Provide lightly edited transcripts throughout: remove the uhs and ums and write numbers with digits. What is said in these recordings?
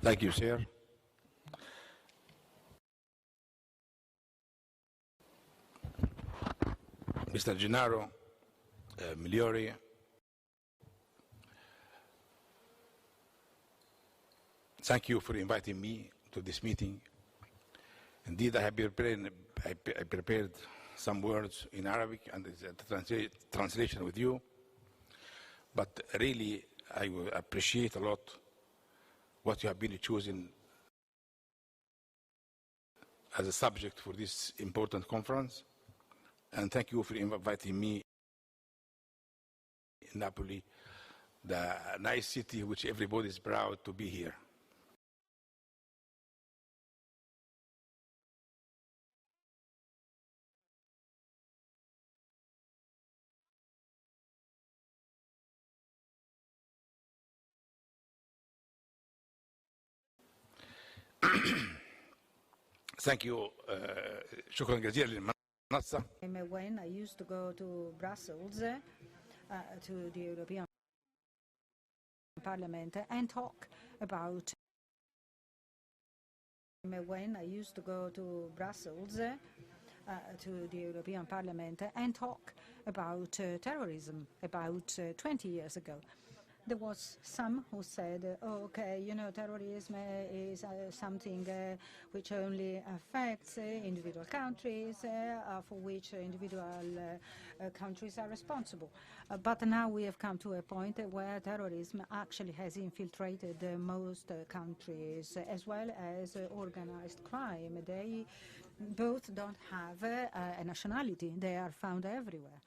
Thank you, Chair. Mr. Gennaro Migliori, thank you for inviting me to this meeting. Indeed, I have prepared some words in Arabic and the translation with you, but really I will appreciate a lot what you have been choosing as a subject for this important conference, and thank you for inviting me in Napoli, the nice city which everybody is proud to be here. Thank you. شكرا جزيلا للمنصة. When I used to go to Brussels, to the European Parliament and talk about when I used to go to Brussels to the European Parliament and talk about terrorism about 20 years ago. There was some who said, oh, okay, you know, terrorism is something which only affects individual countries, for which individual countries are responsible. But now we have come to a point where terrorism actually has infiltrated most countries, as well as organized crime. They both don't have a nationality. They are found everywhere.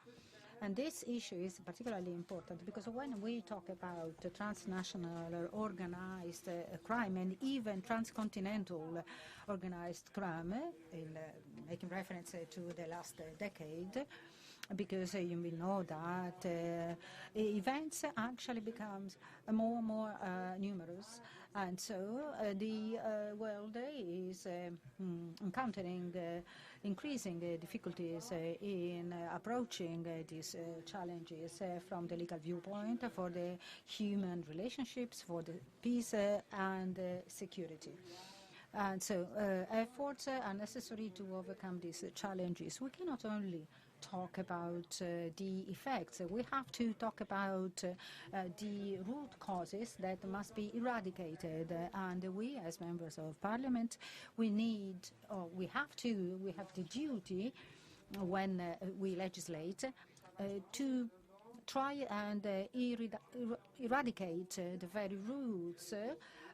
And this issue is particularly important because when we talk about transnational or organized crime and even transcontinental organized crime, making reference to the last decade, because you will know that events actually becomes more and more numerous, and so the world is encountering increasing difficulties in approaching these challenges from the legal viewpoint, for the human relationships, for the peace and security. And so efforts are necessary to overcome these challenges. We cannot only talk about the effects. We have to talk about the root causes that must be eradicated. And we, as members of parliament, we have the duty, when we legislate, to try and eradicate the very roots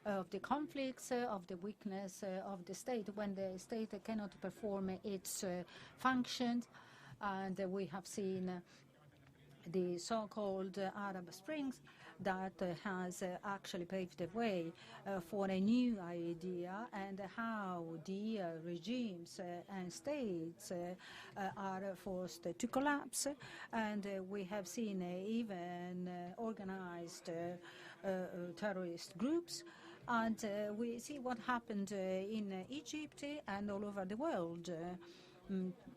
of the conflicts, of the weakness of the state, when the state cannot perform its functions. And we have seen the so-called Arab Springs that has actually paved the way for a new idea, and how the regimes and states are forced to collapse. And we have seen even organized terrorist groups. And we see what happened in Egypt and all over the world.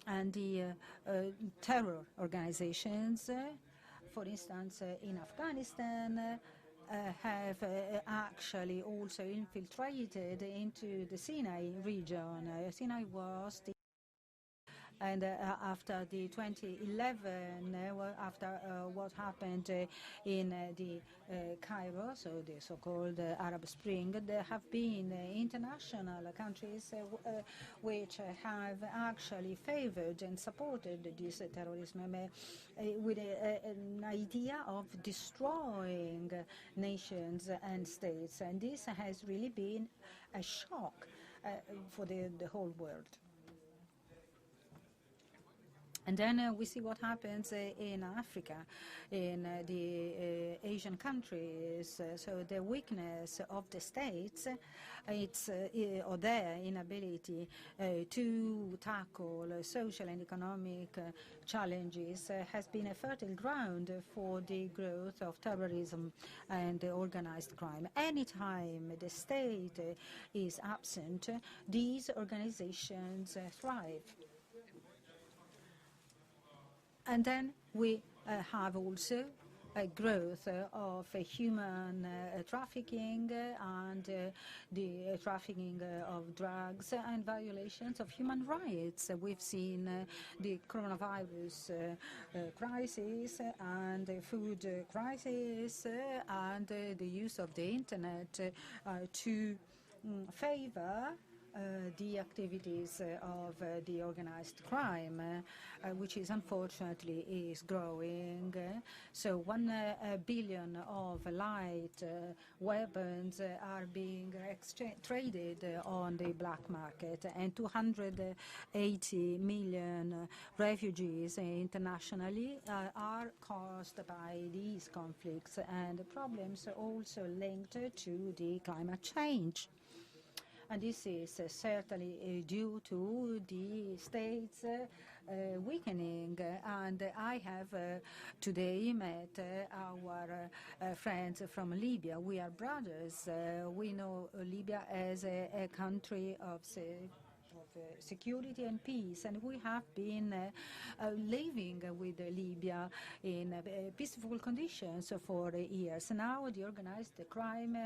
And the terror organizations, for instance, in Afghanistan, have actually also infiltrated into the Sinai region. Sinai was the and after the 2011, after what happened in the Cairo, so the so-called Arab Spring, there have been international countries which have actually favored and supported this terrorism with an idea of destroying nations and states. And this has really been a shock for the whole world. And then we see what happens in Africa, in the Asian countries. So the weakness of the states, or their inability to tackle social and economic challenges has been a fertile ground for the growth of terrorism and organized crime. Anytime the state is absent, these organizations thrive. And then we have also growth of human trafficking and the trafficking of drugs and violations of human rights. We've seen the coronavirus crisis and the food crisis and the use of the internet to favor the activities of the organized crime, which is unfortunately is growing. So 1 billion of light weapons are being traded on the black market, and 280 million refugees internationally are caused by these conflicts, and the problems are also linked to the climate change. And this is certainly due to the state's weakening. And I have today met our friends from Libya. We are brothers. We know Libya as a country of security and peace, and we have been living with Libya in peaceful conditions for years. Now the organized crime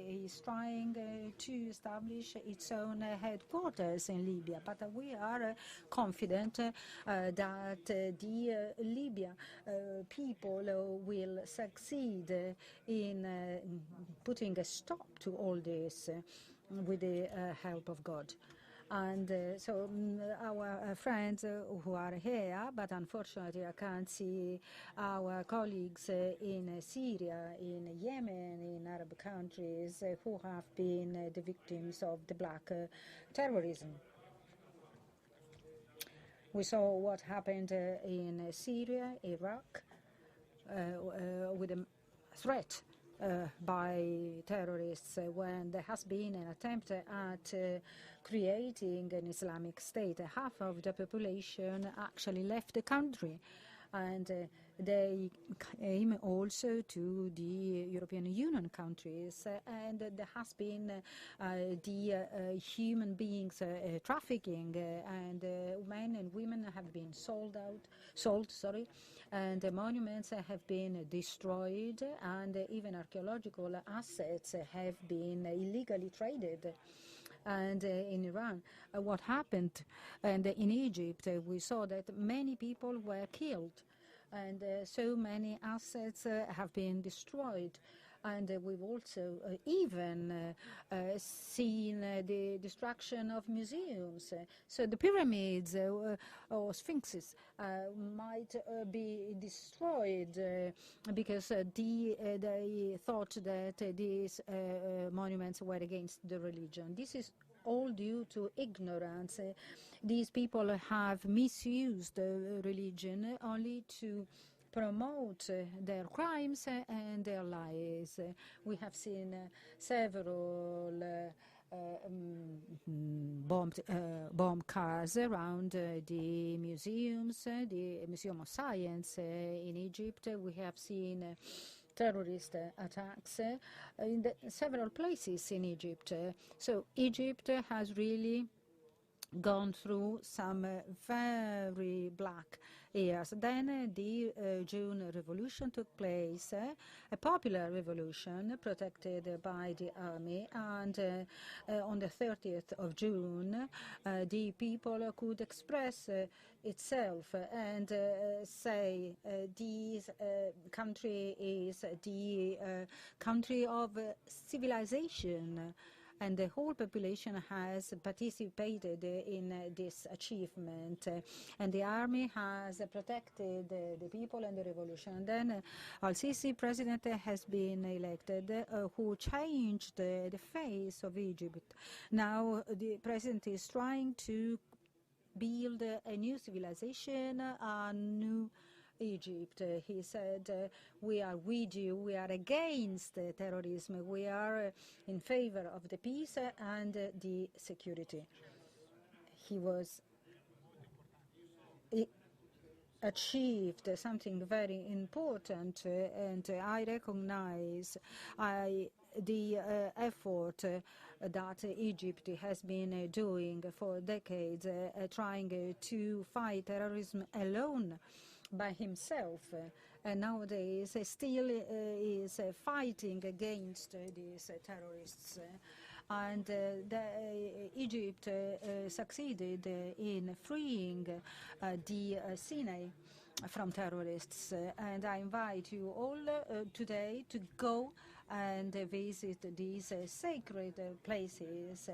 is trying to establish its own headquarters in Libya, but we are confident that the Libya people will succeed in putting a stop to all this with the help of God. And so our friends who are here, but unfortunately I can't see our colleagues in Syria, in Yemen, in Arab countries who have been the victims of the black terrorism. We saw what happened in Syria, Iraq, with a threat by terrorists when there has been an attempt at creating an Islamic State. Half of the population actually left the country, and they came also to the European Union countries, and there has been the human beings trafficking, and men and women have been sold, and the monuments have been destroyed, and even archaeological assets have been illegally traded. And in Iran, what happened, and in Egypt, we saw that many people were killed, and so many assets have been destroyed. And we've also even seen the destruction of museums. So the pyramids or sphinxes might be destroyed because they thought that these monuments were against the religion. This is all due to ignorance. These people have misused religion only to promote their crimes and their lies. We have seen several bomb cars around the museums, the Museum of Science in Egypt. We have seen terrorist attacks in several places in Egypt. So Egypt has really gone through some very black years. Then the June Revolution took place, a popular revolution protected by the army, and on the 30th of June the people could express itself and say this country is the country of civilization. And the whole population has participated in this achievement, and the army has protected the people and the revolution. And then Al-Sisi president has been elected, who changed the face of Egypt. Now the president is trying to build a new civilization, a new Egypt. He said, we are with you, we are against terrorism, we are in favor of the peace and the security. He achieved something very important, and I recognize the effort that Egypt has been doing for decades, trying to fight terrorism alone. by himself, and nowadays still is fighting against these terrorists. And Egypt succeeded in freeing the Sinai from terrorists. And I invite you all today to go and visit these sacred places,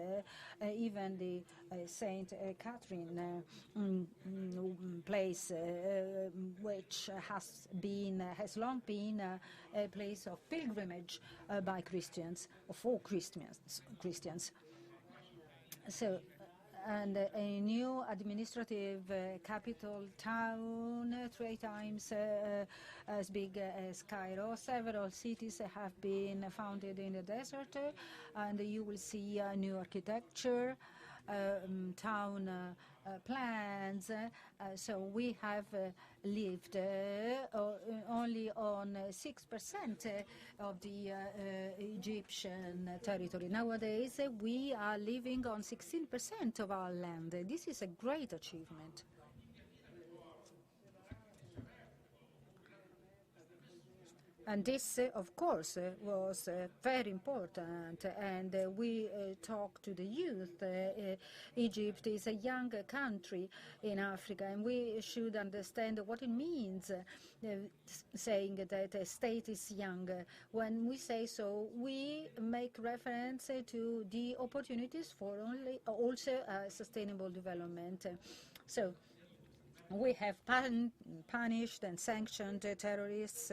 even the Saint Catherine place, which has long been a place of pilgrimage by Christians, for Christians. So, and a new administrative capital town, 3 times as big as Cairo. Several cities have been founded in the desert, and you will see new architecture, town plans. So we have lived only on 6% of the Egyptian territory. Nowadays, we are living on 16% of our land. This is a great achievement. And this, of course, was very important. And we talk to the youth. Egypt is a young country in Africa, and we should understand what it means, saying that a state is young. When we say so, we make reference to the opportunities for also sustainable development. So, we have punished and sanctioned terrorists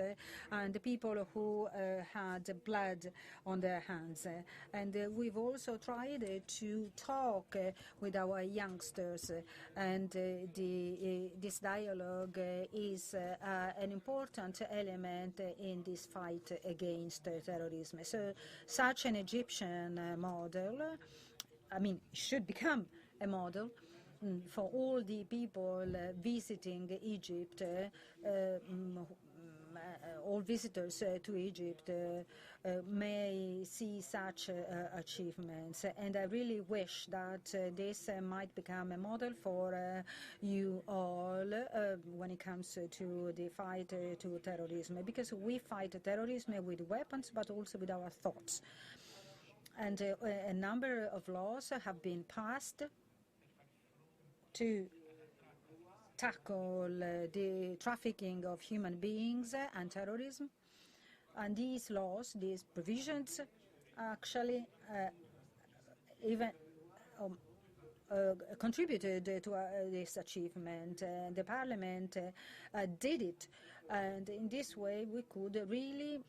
and the people who had blood on their hands. And we've also tried to talk with our youngsters. And this dialogue is an important element in this fight against terrorism. So such an Egyptian model, should become a model for all the people visiting Egypt, all visitors to Egypt may see such achievements. And I really wish that this might become a model for you all when it comes to the fight to terrorism, because we fight terrorism with weapons, but also with our thoughts. And a number of laws have been passed to tackle the trafficking of human beings and terrorism. And these laws, these provisions, actually even contributed to this achievement. The Parliament did it, and in this way we could really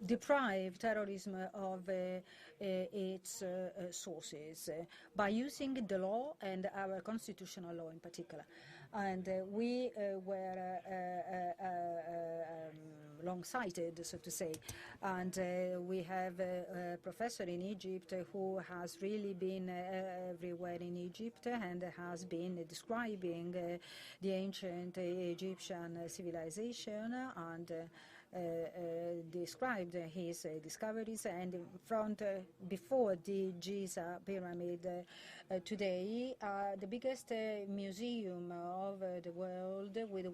deprive terrorism of its sources by using the law and our constitutional law in particular. And we were long-sighted, so to say. And we have a professor in Egypt who has really been everywhere in Egypt and has been describing the ancient Egyptian civilization and described his discoveries. And in front, before the Giza pyramid, today the biggest museum of the world, with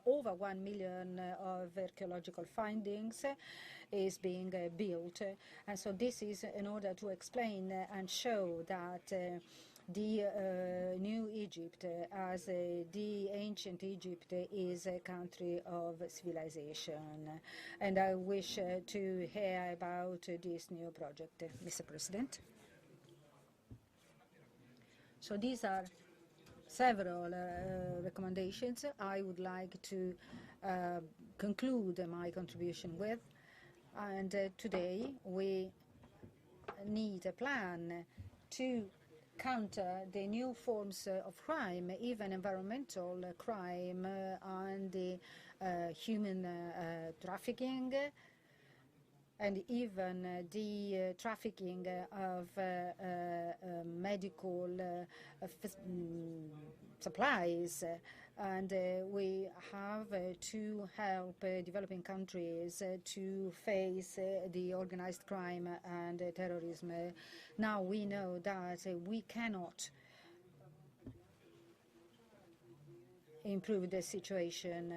over 1 million of archaeological findings, is being built. And so this is in order to explain and show that the new Egypt, as the ancient Egypt, is a country of civilization. And I wish to hear about this new project, Mr. President. So these are several recommendations I would like to conclude my contribution with. And today we need a plan to counter the new forms of crime, even environmental crime and the human trafficking, and even the trafficking of medical supplies. And we have to help developing countries to face the organized crime and terrorism. Now we know that we cannot improve the situation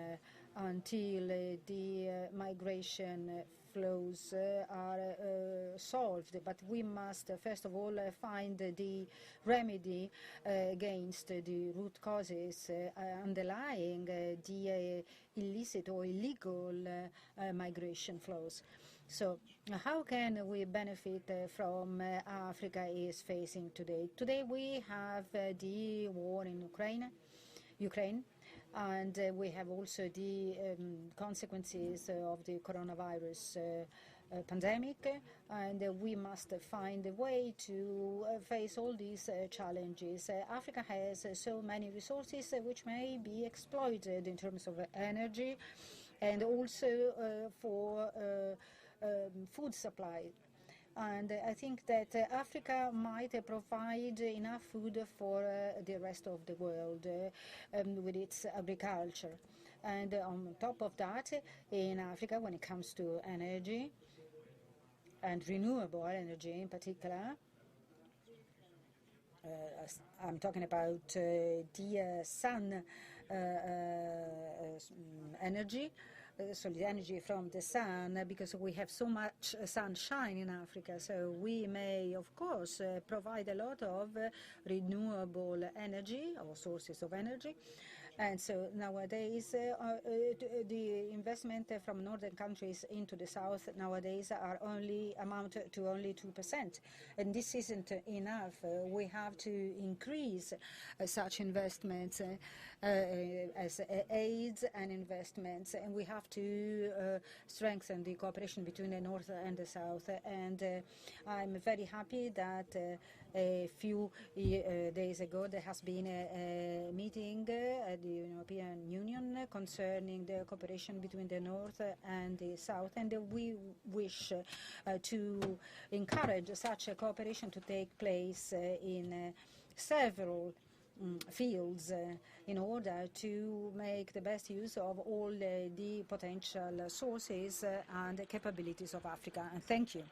until the migration flows are solved. But we must, first of all, find the remedy against the root causes underlying the illicit or illegal migration flows. So how can we benefit from Africa is facing today? Today we have the war in Ukraine, and we have also the consequences of the coronavirus pandemic, and we must find a way to face all these challenges. Africa has so many resources which may be exploited in terms of energy and also for food supply. And I think that Africa might provide enough food for the rest of the world with its agriculture. And on top of that, in Africa, when it comes to energy, and renewable energy in particular, I'm talking about the sun energy, so the energy from the sun, because we have so much sunshine in Africa. So we may, of course, provide a lot of renewable energy or sources of energy. And so nowadays, the investment from northern countries into the south nowadays amount to only 2%. And this isn't enough. We have to increase such investments as aids and investments. And we have to strengthen the cooperation between the north and the south. And I'm very happy that a few days ago there has been a meeting at the European Union concerning the cooperation between the North and the South, and we wish to encourage such a cooperation to take place in several fields in order to make the best use of all the potential sources and capabilities of Africa. And thank you.